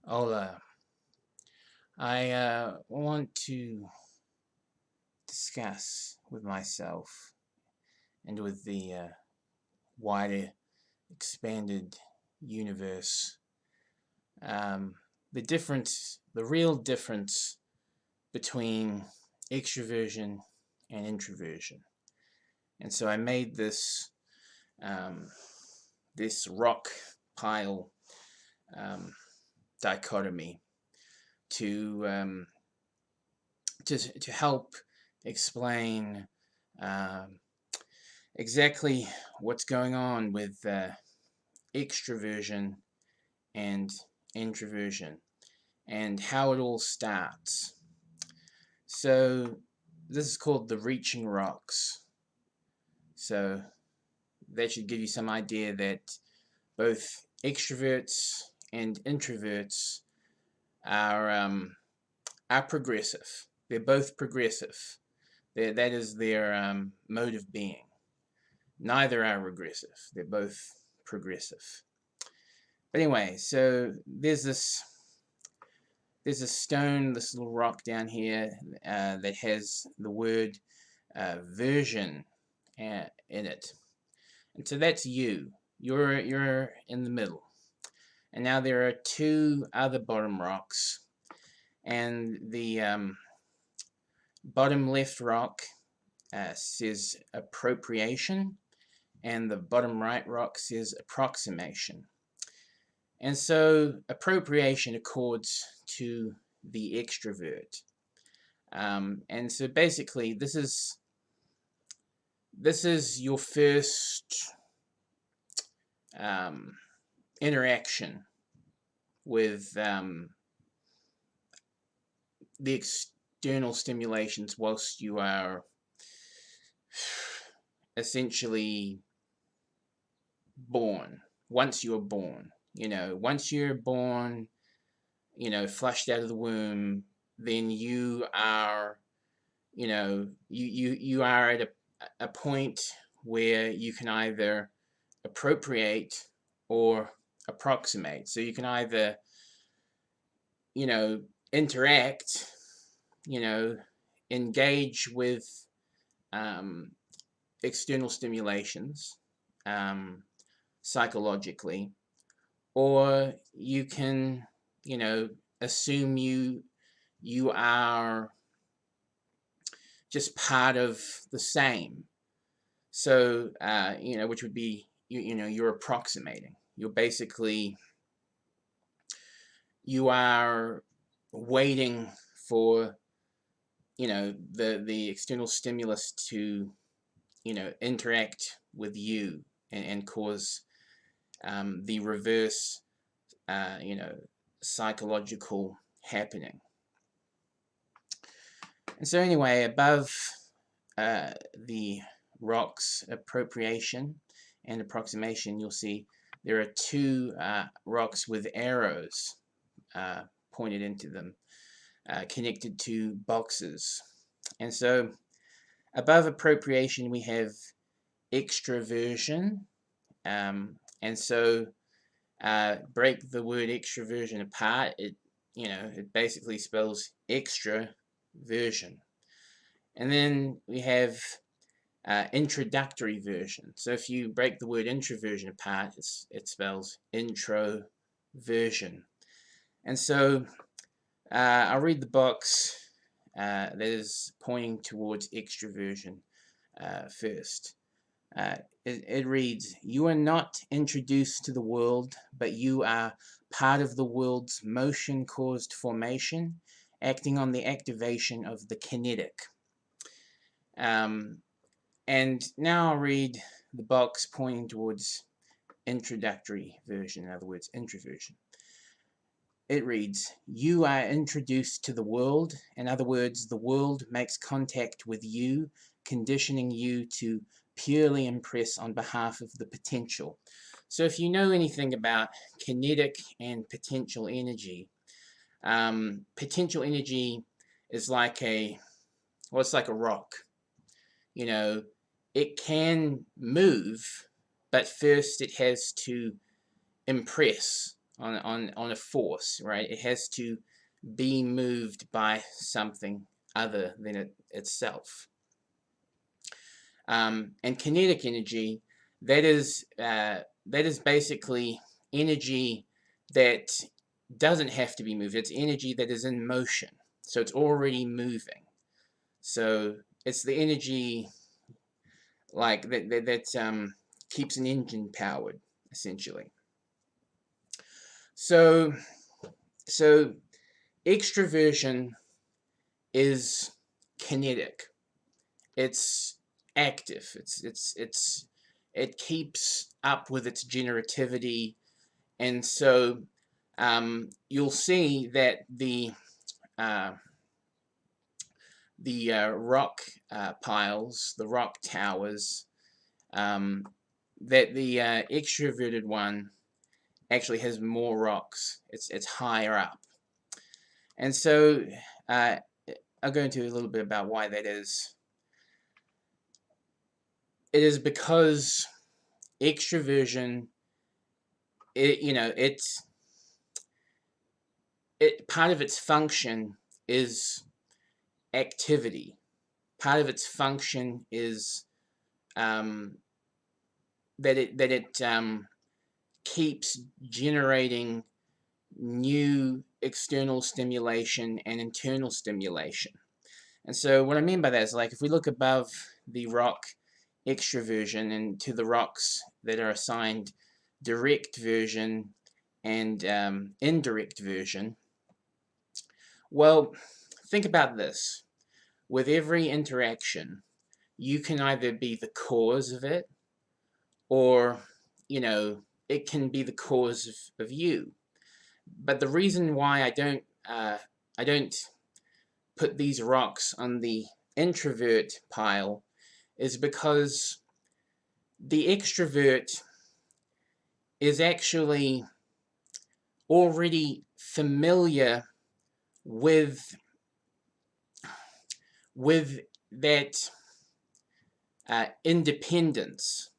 Hola. I want to discuss with myself and with the wider, expanded universe um, the real difference between extroversion and introversion. And so I made um, this rock pile um, dichotomy to to help explain um, exactly what's going on with extroversion and introversion and how it all starts. So, this is called the reaching rocks. So, that should give you some idea that both extroverts and introverts are, um, are progressive. They're both progressive. That is their mode of being. Neither are regressive. They're both progressive. But anyway, so there's a stone, this little rock down here that has the word version in it, and so that's you. You're in the middle, and now there are two other bottom rocks, and the bottom left rock says appropriation, and the bottom right rock says approximation. And so appropriation accords to the extrovert. And so basically, this is your first um, interaction with the external stimulations whilst you are essentially born. Once you're born, once you're born, flushed out of the womb, then you are, you are at a point where you can either appropriate or approximate. So you can either, you know, interact, you know, engage with um, external stimulations psychologically, or you can, assume you are just part of the same. So, which would be, you're approximating. You're basically, you are waiting for, the external stimulus to, interact with you and cause the reverse, uh, you know, psychological happening. And so, anyway, above the rocks appropriation and approximation, you'll see there are two rocks with arrows pointed into them, connected to boxes. And so, above appropriation, we have extraversion. And so, break the word extraversion apart. It basically spells extra version. And then we have introductory version. So if you break the word introversion apart, it spells introversion. And so I'll read the box that is pointing towards extraversion first. It reads, "You are not introduced to the world, but you are part of the world's motion-caused formation, acting on the activation of the kinetic." And now I'll read the box pointing towards introductory version, in other words, introversion. It reads, "You are introduced to the world. In other words, the world makes contact with you, conditioning you to purely impress on behalf of the potential." So if you know anything about kinetic and potential energy, potential energy is like it's like a rock. It can move, but first it has to impress on a force, right? It has to be moved by something other than itself. And kinetic energy, that is basically energy that doesn't have to be moved. It's energy that is in motion, so it's already moving. So it's the energy like that keeps an engine powered, essentially. So extraversion is kinetic. It's active. It keeps up with its generativity, and so you'll see that the rock piles, the rock towers, that the extroverted one actually has more rocks. It's higher up, and so I'll go into a little bit about why that is. It is because extroversion, part of its function is activity. Part of its function is that it keeps generating new external stimulation and internal stimulation. And so what I mean by that is, like, if we look above the rock extraversion and to the rocks that are assigned direct version and indirect version, well, think about this. With every interaction, you can either be the cause of it, or, it can be the cause of you. But the reason why I don't put these rocks on the introvert pile is because the extrovert is actually already familiar with that independence,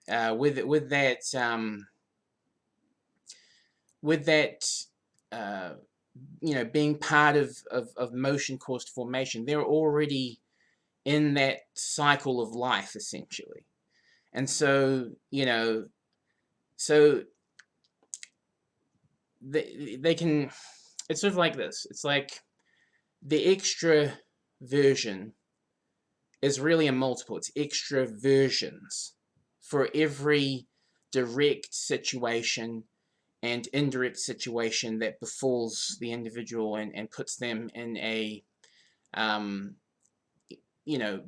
with that being part of motion caused formation. They're already in that cycle of life, essentially. And so they can, it's sort of like this. It's like the extra version is really a multiple. It's extra versions for every direct situation and indirect situation that befalls the individual and puts them in a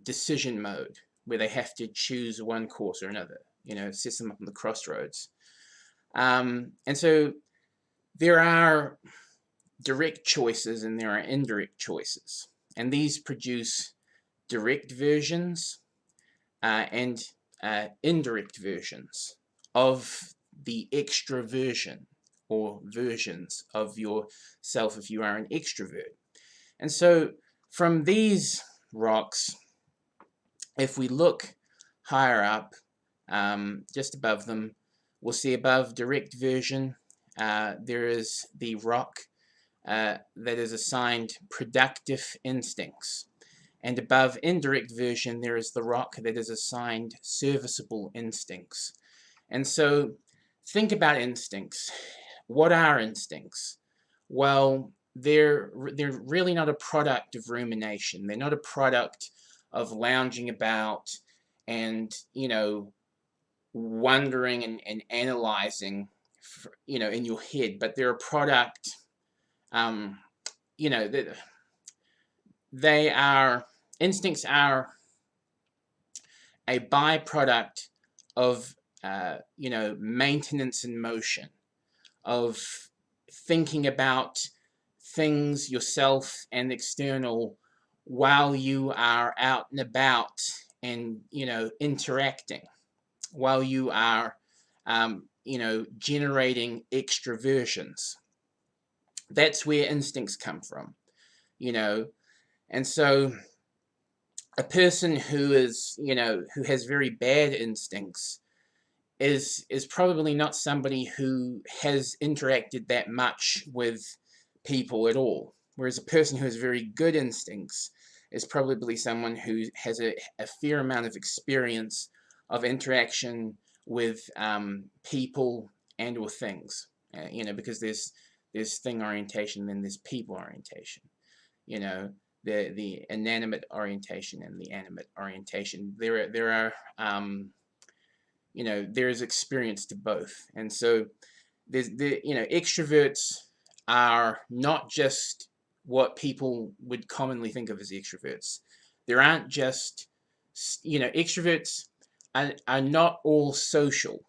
decision mode where they have to choose one course or another. It sets them up on the crossroads. And so there are direct choices and there are indirect choices, and these produce direct versions and indirect versions of the extraversion, or versions of yourself if you are an extrovert. And so from these rocks, if we look higher up, just above them, we'll see above direct version, there is the rock that is assigned productive instincts. And above indirect version, there is the rock that is assigned serviceable instincts. And so think about instincts. What are instincts? Well, they're really not a product of rumination. They're not a product of lounging about and, wondering and analyzing, in your head, but they're a product, instincts are a byproduct of, maintenance in motion, of thinking about things, yourself and external, while you are out and about and, interacting, while you are, generating extraversions. That's where instincts come from, and so a person who is, who has very bad instincts is probably not somebody who has interacted that much with people at all. Whereas a person who has very good instincts is probably someone who has a fair amount of experience of interaction with people and or things. Because there's thing orientation, then there's people orientation. You know, the inanimate orientation and the animate orientation. There are there is experience to both. And so extroverts are not just what people would commonly think of as extroverts. There aren't just, extroverts are not all social,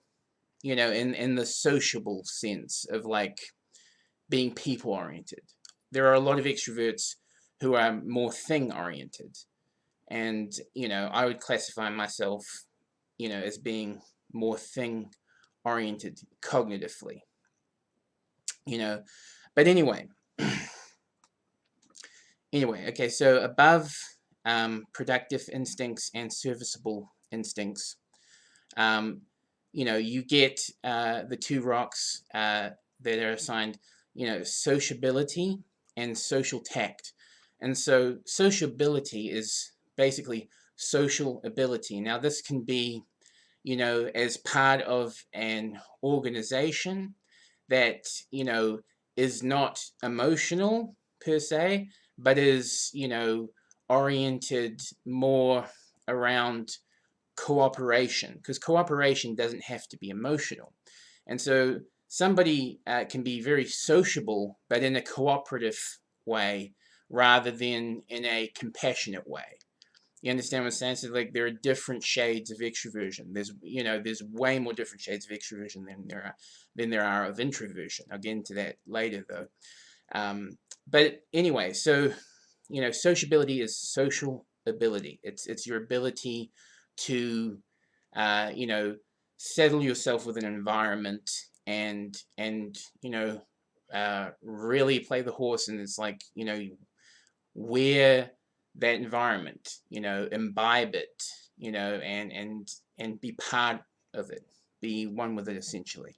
in the sociable sense of like being people oriented. There are a lot of extroverts who are more thing oriented. And, I would classify myself, as being more thing oriented cognitively, But anyway, okay, so above productive instincts and serviceable instincts, you get the two rocks that are assigned, sociability and social tact. And so sociability is basically social ability. Now, this can be, as part of an organization that, is not emotional per se, but is, oriented more around cooperation, because cooperation doesn't have to be emotional. And so somebody can be very sociable, but in a cooperative way rather than in a compassionate way. You understand what I'm saying? So like there are different shades of extroversion. There's way more different shades of extroversion than there are of introversion. I'll get into that later though. But anyway, so sociability is social ability. It's your ability to settle yourself with an environment and really play the horse, and it's like where that environment, imbibe it, and be part of it, be one with it essentially.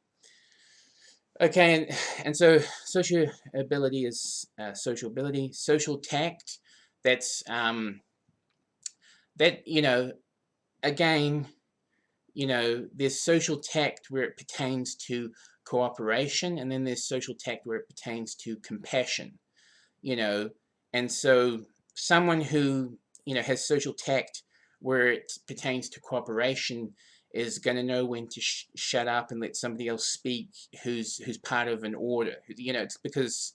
Okay, and so social ability is social ability, social tact. That's that again, there's social tact where it pertains to cooperation, and then there's social tact where it pertains to compassion. And so someone who has social tact where it pertains to cooperation is going to know when to shut up and let somebody else speak who's part of an order. It's because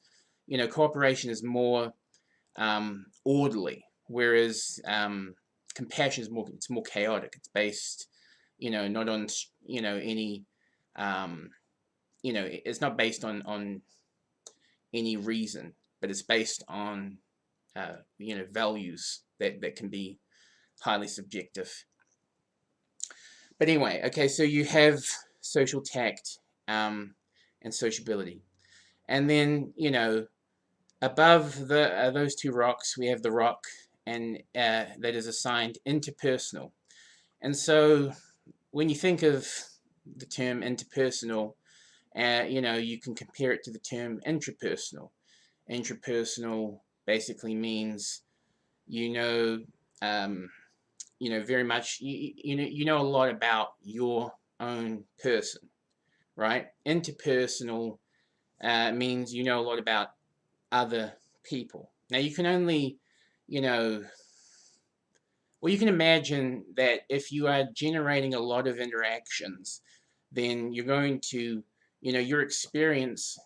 cooperation is more orderly, whereas compassion is more chaotic. It's based not on any it's not based on any reason, but it's based on values that can be highly subjective. But anyway, okay, so you have social tact and sociability, and then above those two rocks we have the rock and that is assigned interpersonal. And so when you think of the term interpersonal, you can compare it to the term intrapersonal. Intrapersonal basically means very much you know a lot about your own person, right? Interpersonal means you know a lot about other people. Now you can only you can imagine that if you are generating a lot of interactions, then you're going to your experience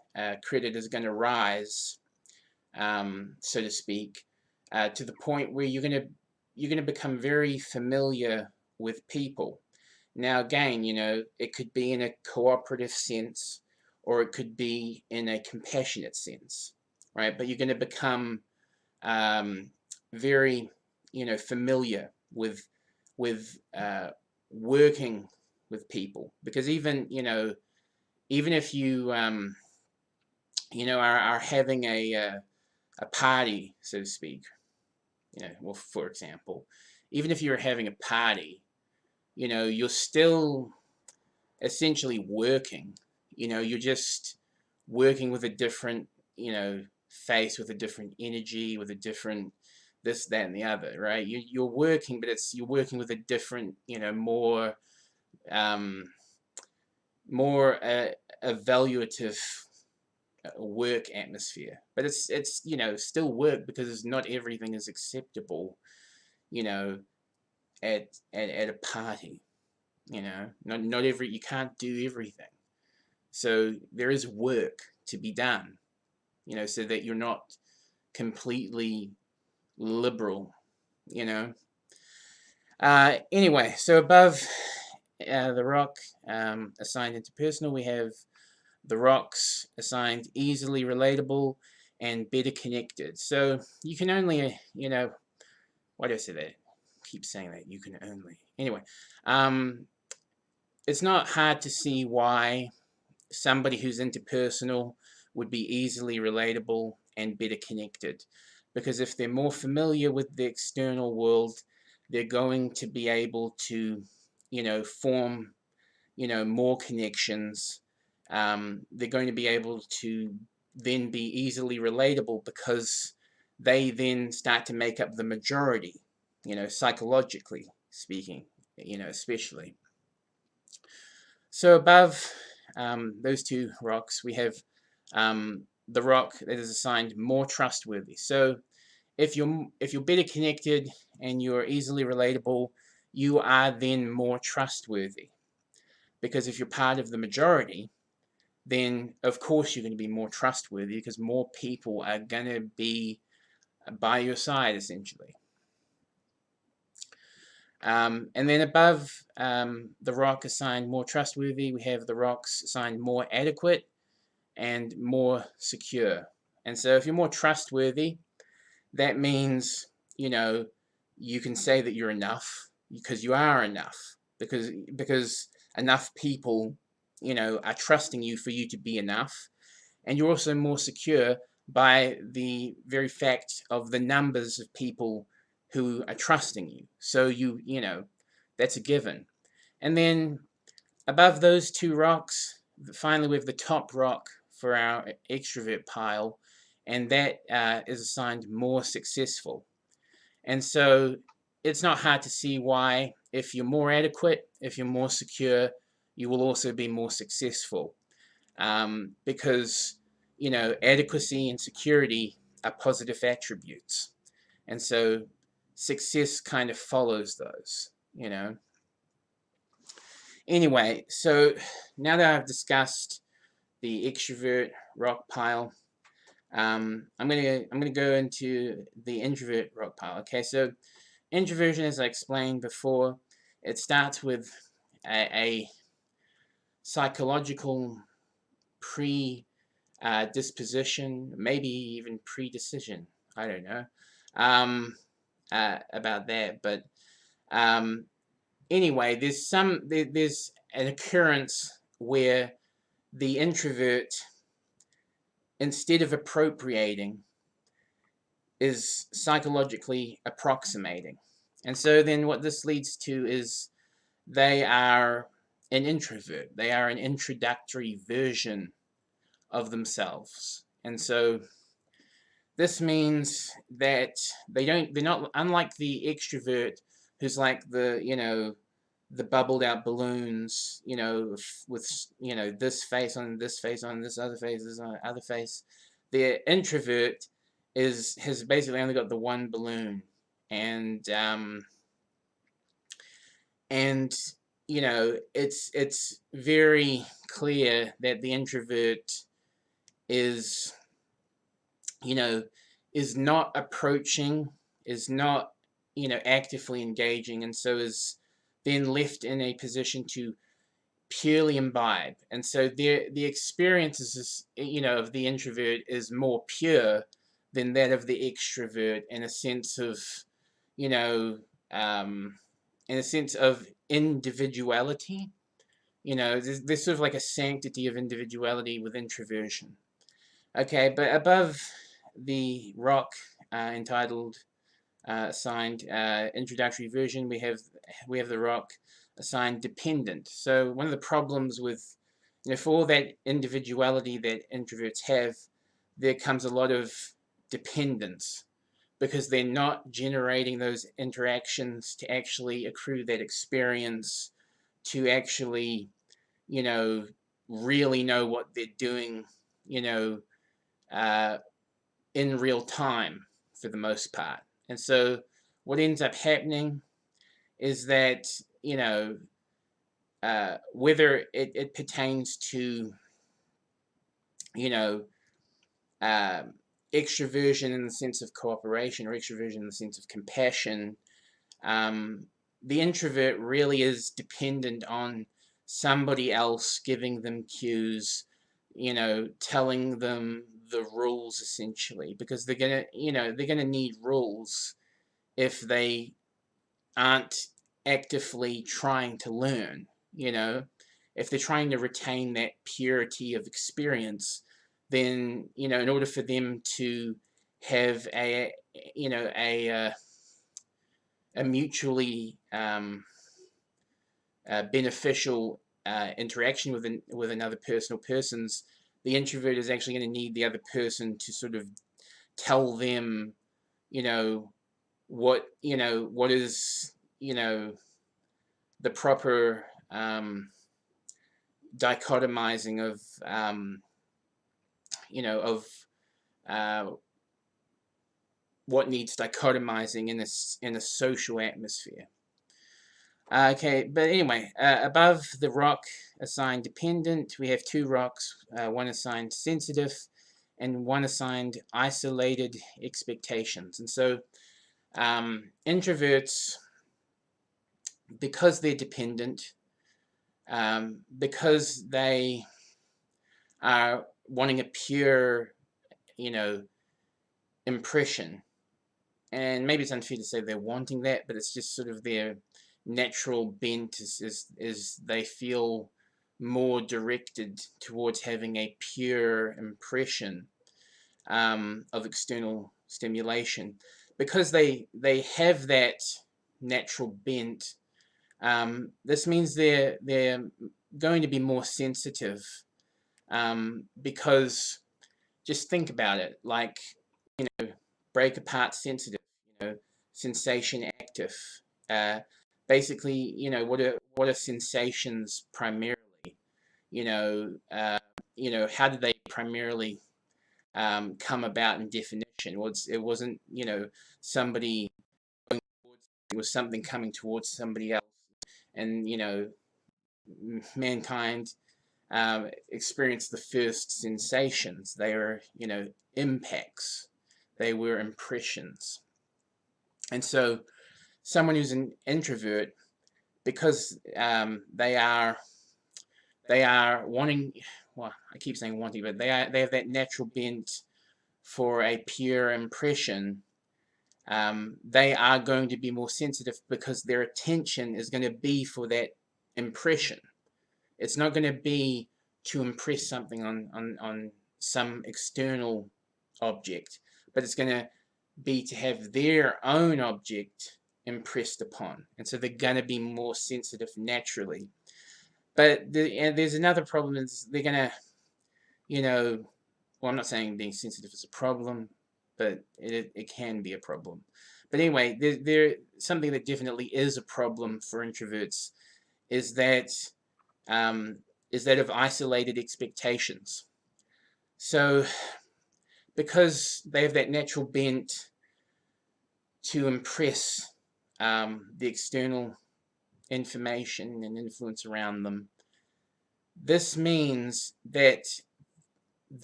credit is going to rise, so to speak, to the point where you're going to become very familiar with people. Now again, it could be in a cooperative sense, or it could be in a compassionate sense, right? But you're going to become very familiar with working with people, because even if you are having a party, so to speak, well, for example, even if you're having a party, you're still essentially working. You're just working with a different, face, with a different energy, with a different this, that, and the other, right? You're working, but you're working with a different, um, more evaluative work atmosphere. But it's still work, because not everything is acceptable, you know, at a party. Not you can't do everything. So there is work to be done, so that you're not completely liberal, you know. Anyway, so above the rock assigned interpersonal, we have the rocks assigned easily relatable and better connected. So you can only, why do I say that? Keep saying that. You can only. Anyway, it's not hard to see why somebody who's interpersonal would be easily relatable and better connected. Because if they're more familiar with the external world, they're going to be able to, form, more connections. They're going to be able to then be easily relatable, because they then start to make up the majority, psychologically speaking, especially. So above those two rocks, we have the rock that is assigned more trustworthy. So if you're better connected and you're easily relatable, you are then more trustworthy. Because if you're part of the majority, then of course you're going to be more trustworthy, because more people are going to be by your side, essentially. And then above the rock assigned more trustworthy, we have the rocks assigned more adequate and more secure. And so if you're more trustworthy, that means, you can say that you're enough, because you are enough, because enough people, are trusting you for you to be enough. And you're also more secure by the very fact of the numbers of people who are trusting you. So that's a given. And then above those two rocks, finally we have the top rock for our extrovert pile, and that is assigned more successful. And so it's not hard to see why, if you're more adequate, if you're more secure, you will also be more successful. Because, adequacy and security are positive attributes. And so success kind of follows those, Anyway, so now that I've discussed the extrovert rock pile, I'm gonna go into the introvert rock pile. Okay, so introversion, as I explained before, it starts with a psychological predisposition, maybe even predecision. I don't know about that, but anyway, there's an occurrence where the introvert, instead of appropriating, is psychologically approximating. And so then what this leads to is they are an introvert. They are an introductory version of themselves. And so this means that they're not, unlike the extrovert who's like the bubbled out balloons, with this face on this face on this other face, this other face. The introvert has basically only got the one balloon, and it's very clear that the introvert is is not approaching, is not actively engaging, and so is then left in a position to purely imbibe. And so the experience is, of the introvert is more pure than that of the extrovert, in a sense of in a sense of individuality. There's sort of like a sanctity of individuality with introversion. Okay, but above the rock entitled signed introductory version, we have we have the rock assigned dependent. So one of the problems with, for all that individuality that introverts have, there comes a lot of dependence, because they're not generating those interactions to actually accrue that experience, to actually, really know what they're doing, uh, in real time for the most part. And so what ends up happening is that, whether it pertains to, you know, um, extroversion in the sense of cooperation, or extroversion in the sense of compassion, um, the introvert really is dependent on somebody else giving them cues, telling them the rules, essentially, because they're gonna need rules if they aren't actively trying to learn. If they're trying to retain that purity of experience, then, in order for them to have a mutually beneficial interaction with another person or persons, the introvert is actually going to need the other person to sort of tell them, you know, what is, the proper dichotomizing of, of uh, what needs dichotomizing in a social atmosphere. Okay, but anyway, above the rock assigned dependent, we have two rocks, one assigned sensitive and one assigned isolated expectations. And so introverts, because they're dependent, because they are wanting a pure, impression, and maybe it's unfair to say they're wanting that, but it's just sort of their natural bent is they feel more directed towards having a pure impression of external stimulation. Because they have that natural bent, this means they're going to be more sensitive, because just think about it, like, break apart sensitive, sensation active. Uh, Basically, what are sensations primarily? How did they primarily come about in definition? It wasn't, somebody going towards, it was something coming towards somebody else, and mankind experienced the first sensations. They were, impacts. They were impressions. And so someone who's an introvert, because they are wanting, well, I keep saying wanting, but they have that natural bent for a pure impression. They are going to be more sensitive, because their attention is going to be for that impression. It's not going to be to impress something on some external object, but it's going to be to have their own object impressed upon. And so they're going to be more sensitive naturally. But there's another problem, is they're going to, well, I'm not saying being sensitive is a problem, but it can be a problem. But anyway, there something that definitely is a problem for introverts is that of isolated expectations. So because they have that natural bent to impress the external information and influence around them, this means that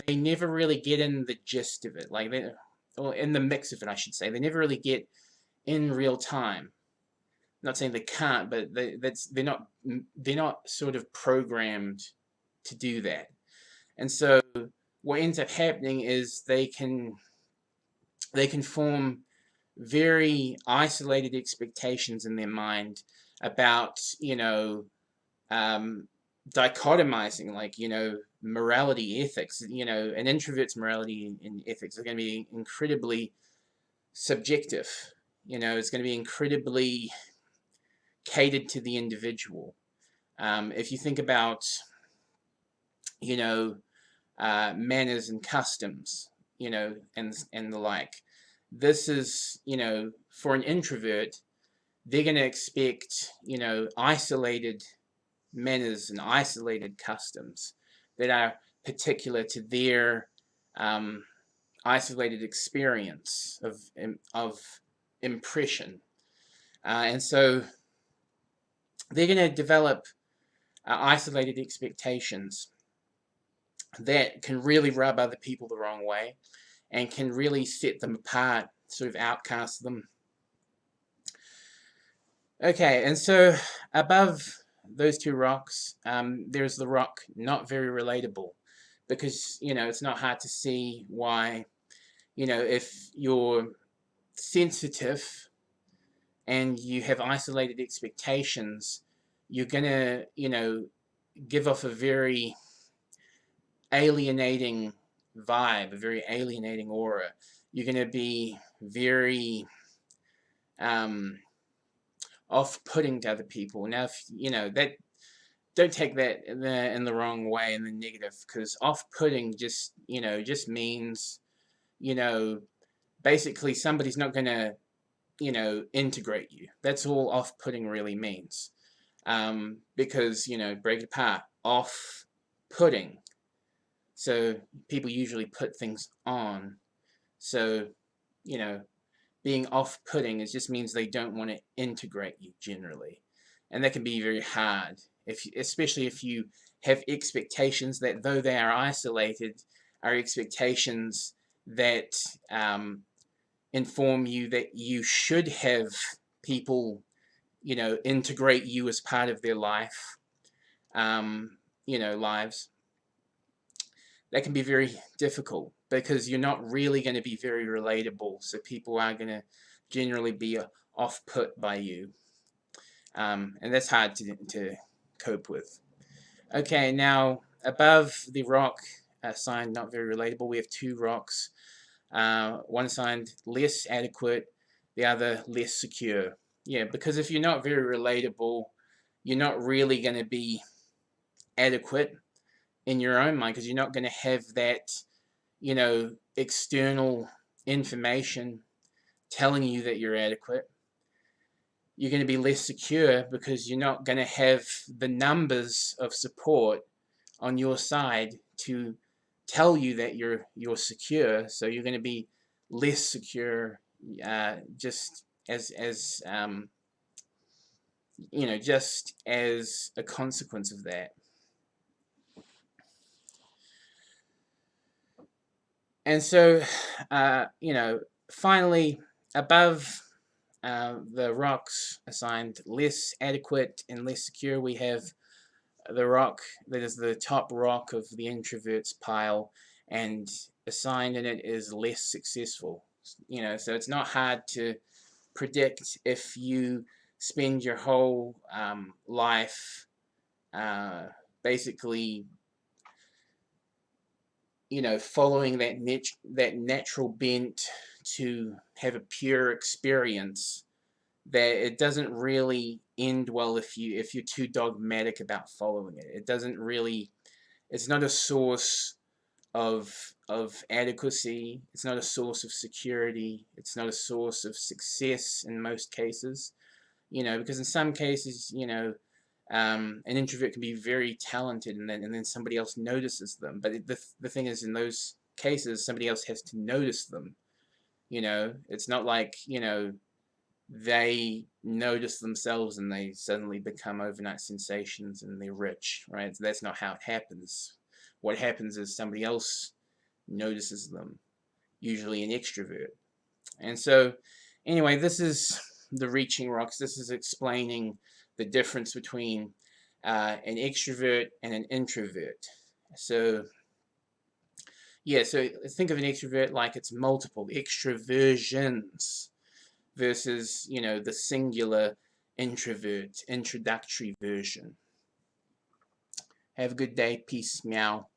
they never really get in the gist of it, or in the mix of it, I should say. They never really get in real time. I'm not saying they can't, but they're not sort of programmed to do that. And so what ends up happening is they can form very isolated expectations in their mind about, dichotomizing, like, morality, ethics. An introvert's morality and ethics are going to be incredibly subjective. It's going to be incredibly catered to the individual. If you think about, manners and customs, and the like, this is, for an introvert, they're going to expect, isolated manners and isolated customs that are particular to their isolated experience of impression. And so they're going to develop isolated expectations that can really rub other people the wrong way and can really set them apart, sort of outcast them. Okay, and so above those two rocks, there's the rock not very relatable, because, it's not hard to see why, if you're sensitive and you have isolated expectations, you're gonna, give off a very alienating vibe, a very alienating aura. You're gonna be very off-putting to other people. Now, if that, don't take that in the wrong way, in the negative, because off-putting just means, basically somebody's not gonna integrate you. That's all off-putting really means. Because, break it apart, off-putting. So people usually put things on. So, being off-putting, it just means they don't want to integrate you generally. And that can be very hard, especially if you have expectations that, though they are isolated, are expectations that inform you that you should have people, integrate you as part of their life, lives. That can be very difficult, because you're not really going to be very relatable, so people are going to generally be off-put by you, and that's hard to cope with. Okay, now above the rock assigned not very relatable, we have two rocks, one assigned less adequate, the other less secure. Yeah, because if you're not very relatable, you're not really going to be adequate in your own mind, because you're not going to have that, external information telling you that you're adequate. You're going to be less secure, because you're not going to have the numbers of support on your side to tell you that you're secure. So you're going to be less secure, just as just as a consequence of that. And so, finally, above the rocks assigned less adequate and less secure, we have the rock that is the top rock of the introvert's pile, and assigned in it is less successful. So it's not hard to predict if you spend your whole life basically following that natural bent to have a pure experience, that it doesn't really end well if you're too dogmatic about following it. It doesn't really, it's not a source of adequacy. It's not a source of security. It's not a source of success in most cases. Because in some cases, an introvert can be very talented, and then somebody else notices them. But the thing is, in those cases, somebody else has to notice them. It's not like, they notice themselves and they suddenly become overnight sensations and they're rich, right? So that's not how it happens. What happens is somebody else notices them, usually an extrovert. And so, anyway, this is the reaching rocks. This is explaining the difference between an extrovert and an introvert. So, yeah, so think of an extrovert like it's multiple extraversions versus, the singular introvert, introductory version. Have a good day. Peace. Meow.